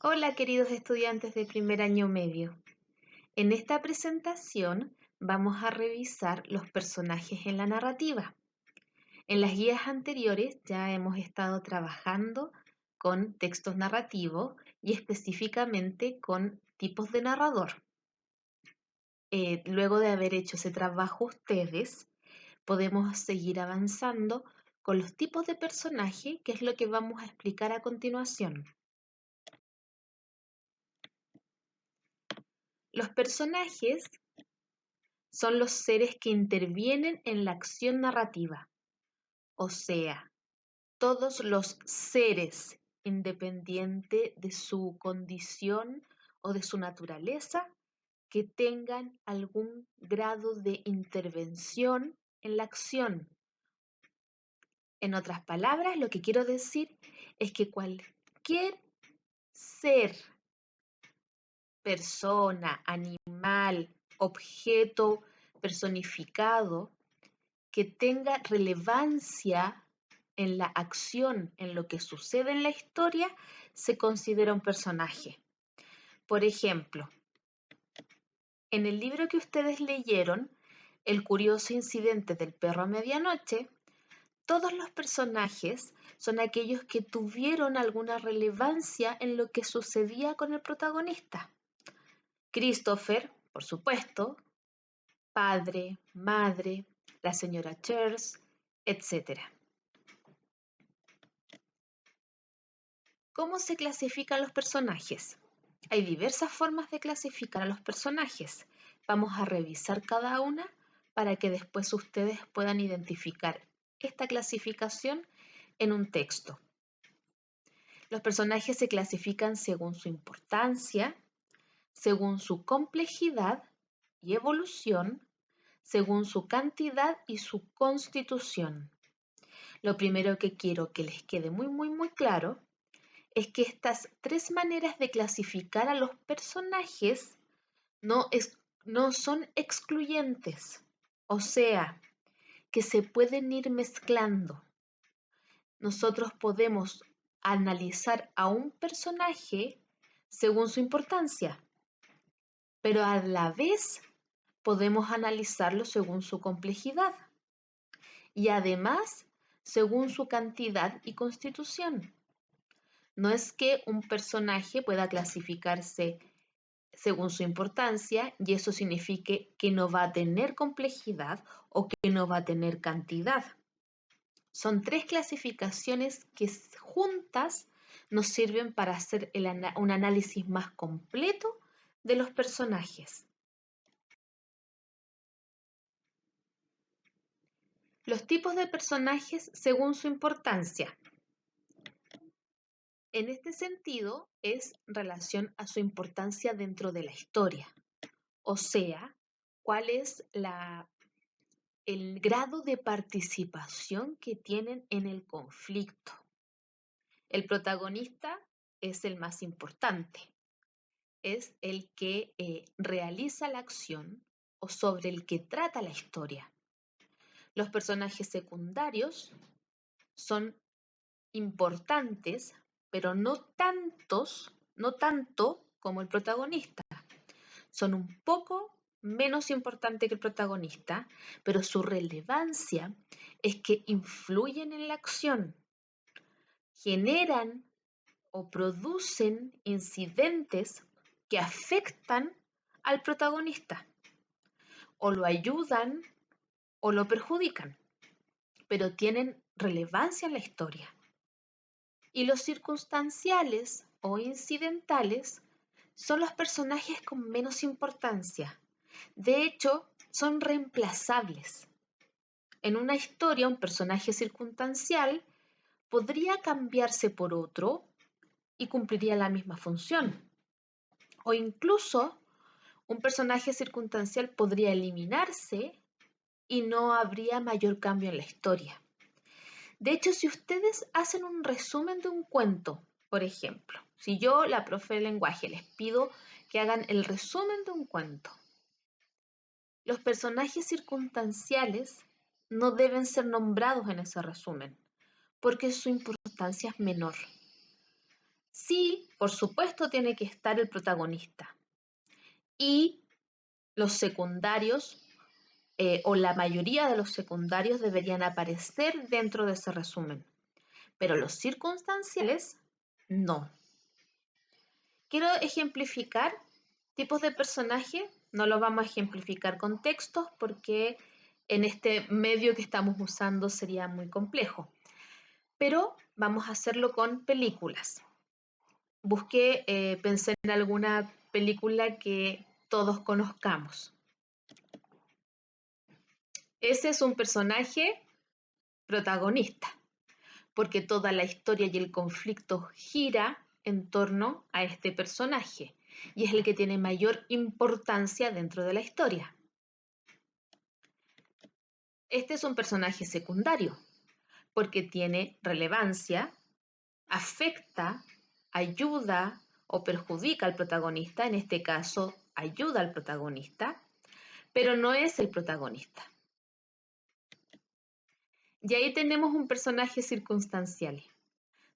Hola queridos estudiantes de primer año medio. En esta presentación vamos a revisar los personajes en la narrativa. En las guías anteriores ya hemos estado trabajando con textos narrativos y específicamente con tipos de narrador. Luego de haber hecho ese trabajo ustedes, podemos seguir avanzando con los tipos de personaje, que es lo que vamos a explicar a continuación. Los personajes son los seres que intervienen en la acción narrativa, o sea, todos los seres, independiente de su condición o de su naturaleza, que tengan algún grado de intervención en la acción. En otras palabras, lo que quiero decir es que cualquier ser, persona, animal, objeto personificado que tenga relevancia en la acción, en lo que sucede en la historia, se considera un personaje. Por ejemplo, en el libro que ustedes leyeron, El curioso incidente del perro a medianoche, todos los personajes son aquellos que tuvieron alguna relevancia en lo que sucedía con el protagonista. Christopher, por supuesto, padre, madre, la señora Church, etc. ¿Cómo se clasifican los personajes? Hay diversas formas de clasificar a los personajes. Vamos a revisar cada una para que después ustedes puedan identificar esta clasificación en un texto. Los personajes se clasifican según su importancia, según su complejidad y evolución, según su cantidad y su constitución. Lo primero que quiero que les quede muy claro es que estas tres maneras de clasificar a los personajes no son excluyentes, o sea, que se pueden ir mezclando. Nosotros podemos analizar a un personaje según su importancia, pero a la vez podemos analizarlo según su complejidad y además según su cantidad y constitución. No es que un personaje pueda clasificarse según su importancia y eso signifique que no va a tener complejidad o que no va a tener cantidad. Son tres clasificaciones que juntas nos sirven para hacer un análisis más completo de los personajes. Los tipos de personajes según su importancia. En este sentido, es relación a su importancia dentro de la historia. O sea, cuál es el grado de participación que tienen en el conflicto. El protagonista es el más importante, es el que realiza la acción o sobre el que trata la historia. Los personajes secundarios son importantes, pero no tanto como el protagonista. Son un poco menos importantes que el protagonista, pero su relevancia es que influyen en la acción, generan o producen incidentes que afectan al protagonista, o lo ayudan o lo perjudican, pero tienen relevancia en la historia. Y los circunstanciales o incidentales son los personajes con menos importancia. De hecho, son reemplazables. En una historia, un personaje circunstancial podría cambiarse por otro y cumpliría la misma función. O incluso un personaje circunstancial podría eliminarse y no habría mayor cambio en la historia. De hecho, si ustedes hacen un resumen de un cuento, por ejemplo, si yo, la profe de lenguaje, les pido que hagan el resumen de un cuento, los personajes circunstanciales no deben ser nombrados en ese resumen, porque su importancia es menor. Sí, por supuesto tiene que estar el protagonista y los secundarios o la mayoría de los secundarios deberían aparecer dentro de ese resumen, pero los circunstanciales no. Quiero ejemplificar tipos de personaje, no lo vamos a ejemplificar con textos porque en este medio que estamos usando sería muy complejo, pero vamos a hacerlo con películas. Pensé en alguna película que todos conozcamos. Ese es un personaje protagonista, porque toda la historia y el conflicto gira en torno a este personaje y es el que tiene mayor importancia dentro de la historia. Este es un personaje secundario porque tiene relevancia, afecta, ayuda o perjudica al protagonista, en este caso ayuda al protagonista, pero no es el protagonista. Y ahí tenemos un personaje circunstancial.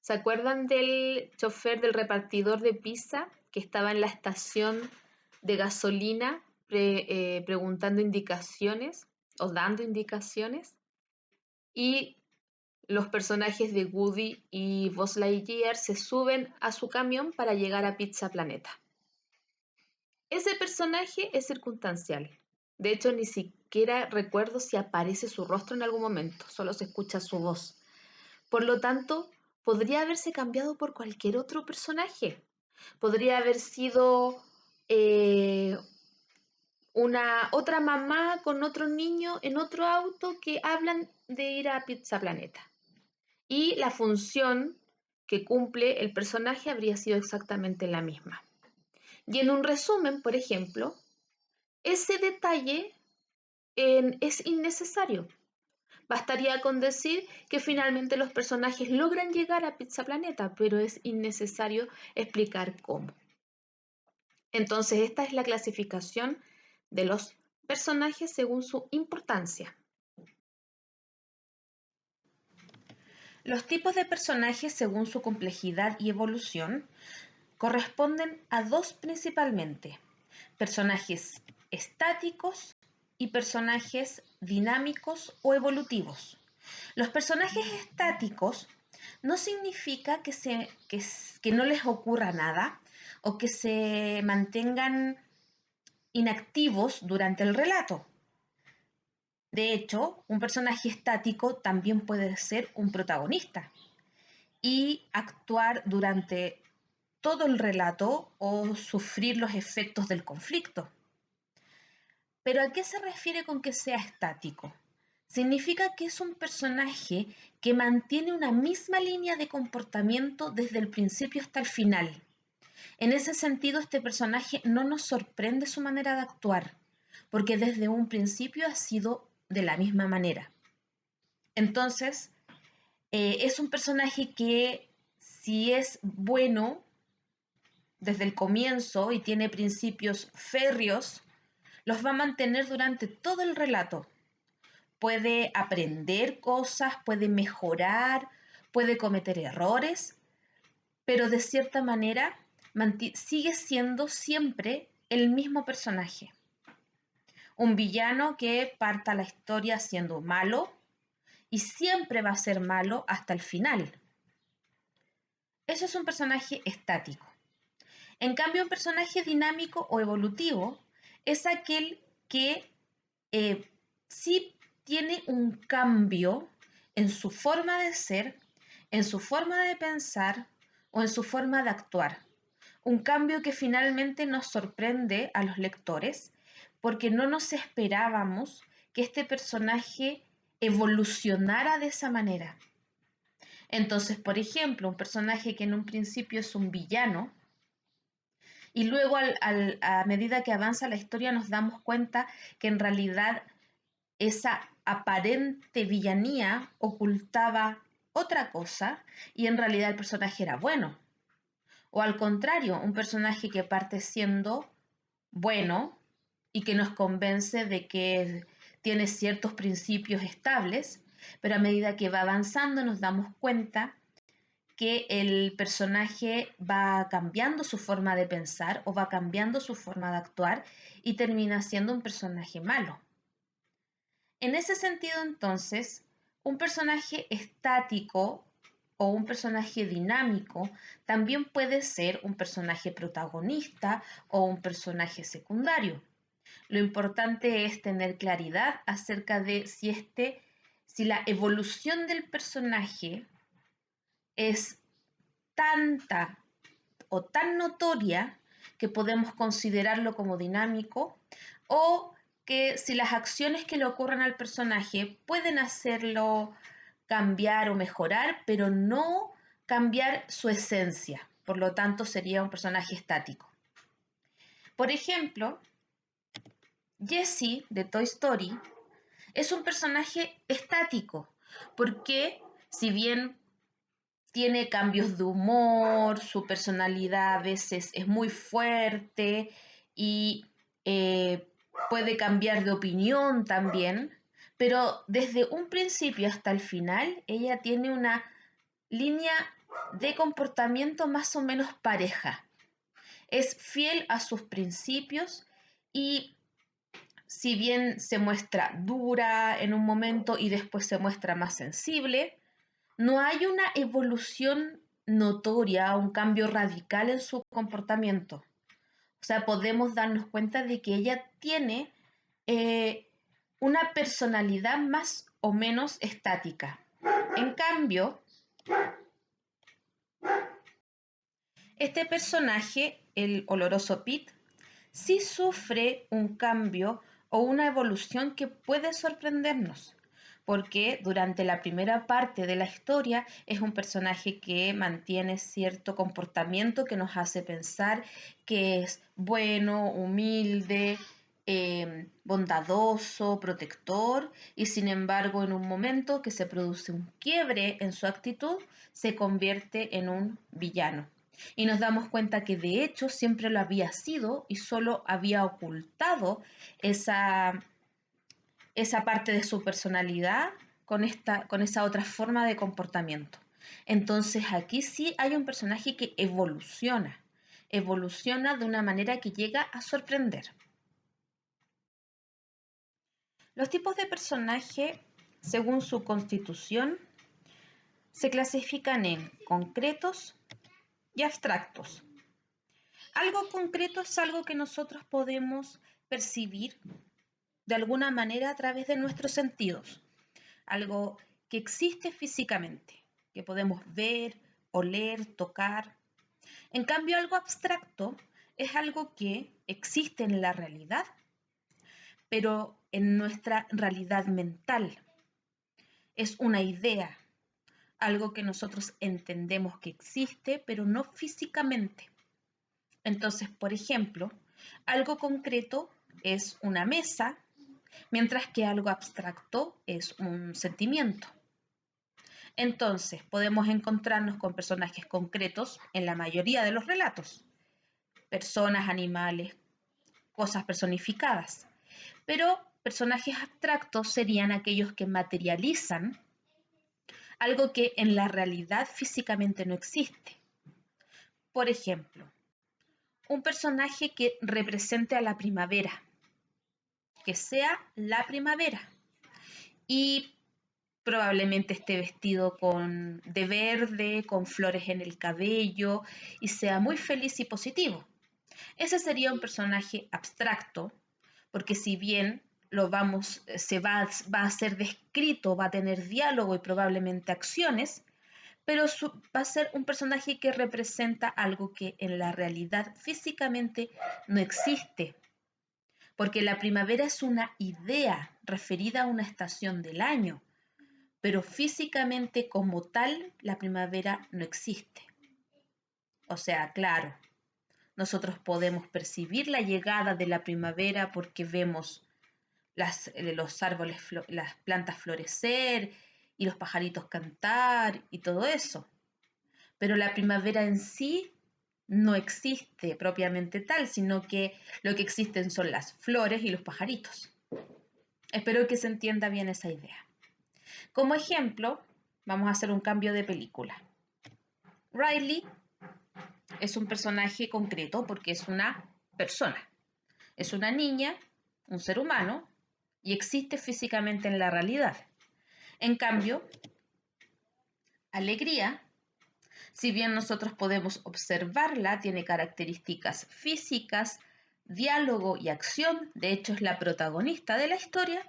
¿Se acuerdan del chofer del repartidor de pizza que estaba en la estación de gasolina preguntando indicaciones o dando indicaciones? Y los personajes de Woody y Buzz Lightyear se suben a su camión para llegar a Pizza Planeta. Ese personaje es circunstancial. De hecho, ni siquiera recuerdo si aparece su rostro en algún momento, solo se escucha su voz. Por lo tanto, podría haberse cambiado por cualquier otro personaje. Podría haber sido una otra mamá con otro niño en otro auto que hablan de ir a Pizza Planeta. Y la función que cumple el personaje habría sido exactamente la misma. Y en un resumen, por ejemplo, ese detalle es innecesario. Bastaría con decir que finalmente los personajes logran llegar a Pizza Planeta, pero es innecesario explicar cómo. Entonces, esta es la clasificación de los personajes según su importancia. Los tipos de personajes según su complejidad y evolución corresponden a dos principalmente: personajes estáticos y personajes dinámicos o evolutivos. Los personajes estáticos no significa que no les ocurra nada o que se mantengan inactivos durante el relato. De hecho, un personaje estático también puede ser un protagonista y actuar durante todo el relato o sufrir los efectos del conflicto. ¿Pero a qué se refiere con que sea estático? Significa que es un personaje que mantiene una misma línea de comportamiento desde el principio hasta el final. En ese sentido, este personaje no nos sorprende su manera de actuar, porque desde un principio ha sido de la misma manera. Entonces, es un personaje que, si es bueno desde el comienzo y tiene principios férreos, los va a mantener durante todo el relato. Puede aprender cosas, puede mejorar, puede cometer errores, pero de cierta manera sigue siendo siempre el mismo personaje. Un villano que parta la historia siendo malo y siempre va a ser malo hasta el final. Eso es un personaje estático. En cambio, un personaje dinámico o evolutivo es aquel que sí tiene un cambio en su forma de ser, en su forma de pensar o en su forma de actuar. Un cambio que finalmente nos sorprende a los lectores porque no nos esperábamos que este personaje evolucionara de esa manera. Entonces, por ejemplo, un personaje que en un principio es un villano y luego a medida que avanza la historia nos damos cuenta que en realidad esa aparente villanía ocultaba otra cosa y en realidad el personaje era bueno. O al contrario, un personaje que parte siendo bueno y que nos convence de que tiene ciertos principios estables, pero a medida que va avanzando nos damos cuenta que el personaje va cambiando su forma de pensar o va cambiando su forma de actuar y termina siendo un personaje malo. En ese sentido, entonces, un personaje estático o un personaje dinámico también puede ser un personaje protagonista o un personaje secundario. Lo importante es tener claridad acerca de si la evolución del personaje es tanta o tan notoria que podemos considerarlo como dinámico, o que si las acciones que le ocurren al personaje pueden hacerlo cambiar o mejorar, pero no cambiar su esencia. Por lo tanto, sería un personaje estático. Por ejemplo, Jessie de Toy Story es un personaje estático, porque si bien tiene cambios de humor, su personalidad a veces es muy fuerte y puede cambiar de opinión también, pero desde un principio hasta el final ella tiene una línea de comportamiento más o menos pareja. Es fiel a sus principios y si bien se muestra dura en un momento y después se muestra más sensible, no hay una evolución notoria, un cambio radical en su comportamiento. O sea, podemos darnos cuenta de que ella tiene una personalidad más o menos estática. En cambio, este personaje, el oloroso Pete, sí sufre un cambio o una evolución que puede sorprendernos, porque durante la primera parte de la historia es un personaje que mantiene cierto comportamiento que nos hace pensar que es bueno, humilde, bondadoso, protector, y sin embargo en un momento que se produce un quiebre en su actitud, se convierte en un villano. Y nos damos cuenta que de hecho siempre lo había sido y solo había ocultado esa, esa parte de su personalidad con esa otra forma de comportamiento. Entonces aquí sí hay un personaje que evoluciona de una manera que llega a sorprender. Los tipos de personaje, según su constitución, se clasifican en concretos y abstractos. Algo concreto es algo que nosotros podemos percibir de alguna manera a través de nuestros sentidos, algo que existe físicamente, que podemos ver, oler, tocar. En cambio, algo abstracto es algo que existe en la realidad, pero en nuestra realidad mental. Es una idea, algo que nosotros entendemos que existe, pero no físicamente. Entonces, por ejemplo, algo concreto es una mesa, mientras que algo abstracto es un sentimiento. Entonces, podemos encontrarnos con personajes concretos en la mayoría de los relatos, personas, animales, cosas personificadas. Pero personajes abstractos serían aquellos que materializan algo que en la realidad físicamente no existe. Por ejemplo, un personaje que represente a la primavera, que sea la primavera y probablemente esté vestido de verde, con flores en el cabello y sea muy feliz y positivo. Ese sería un personaje abstracto, porque si bien va a ser descrito, va a tener diálogo y probablemente acciones, pero va a ser un personaje que representa algo que en la realidad físicamente no existe, porque la primavera es una idea referida a una estación del año, pero físicamente como tal la primavera no existe. O sea, claro, nosotros podemos percibir la llegada de la primavera porque vemos los árboles, las plantas florecer y los pajaritos cantar y todo eso. Pero la primavera en sí no existe propiamente tal, sino que lo que existen son las flores y los pajaritos. Espero que se entienda bien esa idea. Como ejemplo, vamos a hacer un cambio de película. Riley es un personaje concreto porque es una persona. Es una niña, un ser humano, y existe físicamente en la realidad. En cambio, Alegría, si bien nosotros podemos observarla, tiene características físicas, diálogo y acción, de hecho es la protagonista de la historia,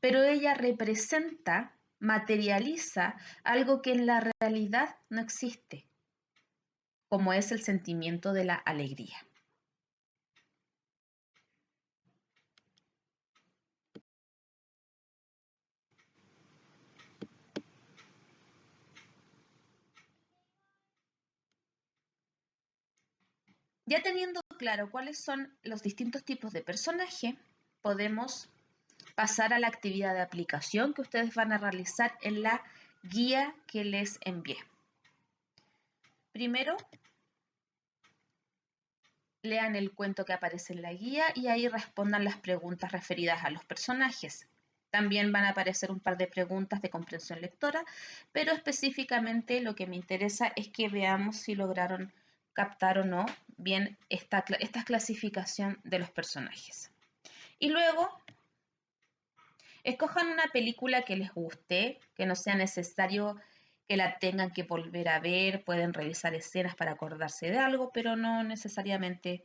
pero ella representa, materializa algo que en la realidad no existe, como es el sentimiento de la alegría. Ya teniendo claro cuáles son los distintos tipos de personaje, podemos pasar a la actividad de aplicación que ustedes van a realizar en la guía que les envié. Primero, lean el cuento que aparece en la guía y ahí respondan las preguntas referidas a los personajes. También van a aparecer un par de preguntas de comprensión lectora, pero específicamente lo que me interesa es que veamos si lograron captar o no bien esta clasificación de los personajes. Y luego, escojan una película que les guste, que no sea necesario que la tengan que volver a ver, pueden revisar escenas para acordarse de algo, pero no necesariamente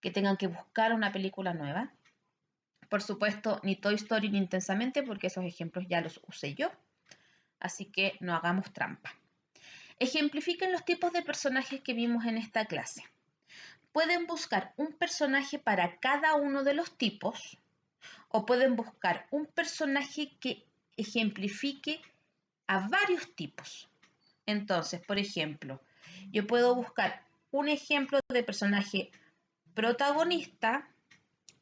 que tengan que buscar una película nueva. Por supuesto, ni Toy Story ni Intensamente, porque esos ejemplos ya los usé yo, así que no hagamos trampa. Ejemplifiquen los tipos de personajes que vimos en esta clase. Pueden buscar un personaje para cada uno de los tipos, o pueden buscar un personaje que ejemplifique a varios tipos. Entonces, por ejemplo, yo puedo buscar un ejemplo de personaje protagonista,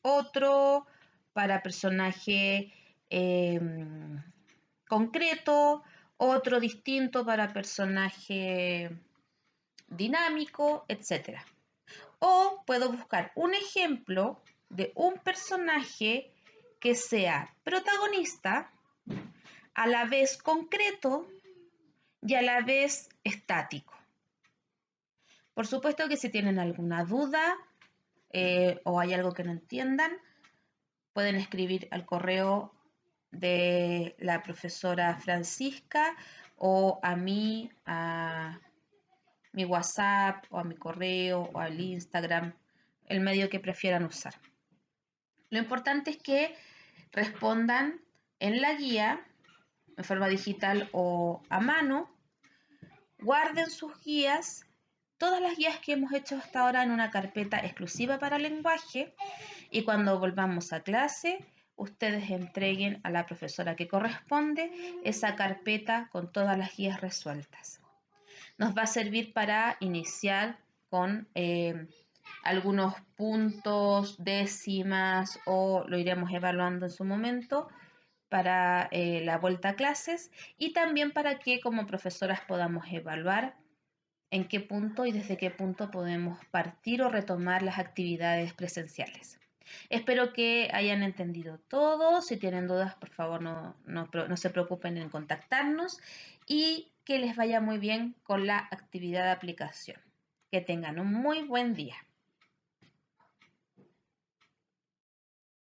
otro para personaje concreto, otro distinto para personaje dinámico, etc. O puedo buscar un ejemplo de un personaje que sea protagonista, a la vez concreto y a la vez estático. Por supuesto que si tienen alguna duda o hay algo que no entiendan, pueden escribir al correo de la profesora Francisca o a mí, a mi WhatsApp o a mi correo o al Instagram, el medio que prefieran usar. Lo importante es que respondan en la guía, en forma digital o a mano, guarden sus guías, todas las guías que hemos hecho hasta ahora en una carpeta exclusiva para lenguaje y cuando volvamos a clase, ustedes entreguen a la profesora que corresponde esa carpeta con todas las guías resueltas. Nos va a servir para iniciar con algunos puntos, décimas o lo iremos evaluando en su momento para la vuelta a clases y también para que como profesoras podamos evaluar en qué punto y desde qué punto podemos partir o retomar las actividades presenciales. Espero que hayan entendido todo. Si tienen dudas, por favor, no se preocupen en contactarnos y que les vaya muy bien con la actividad de aplicación. Que tengan un muy buen día.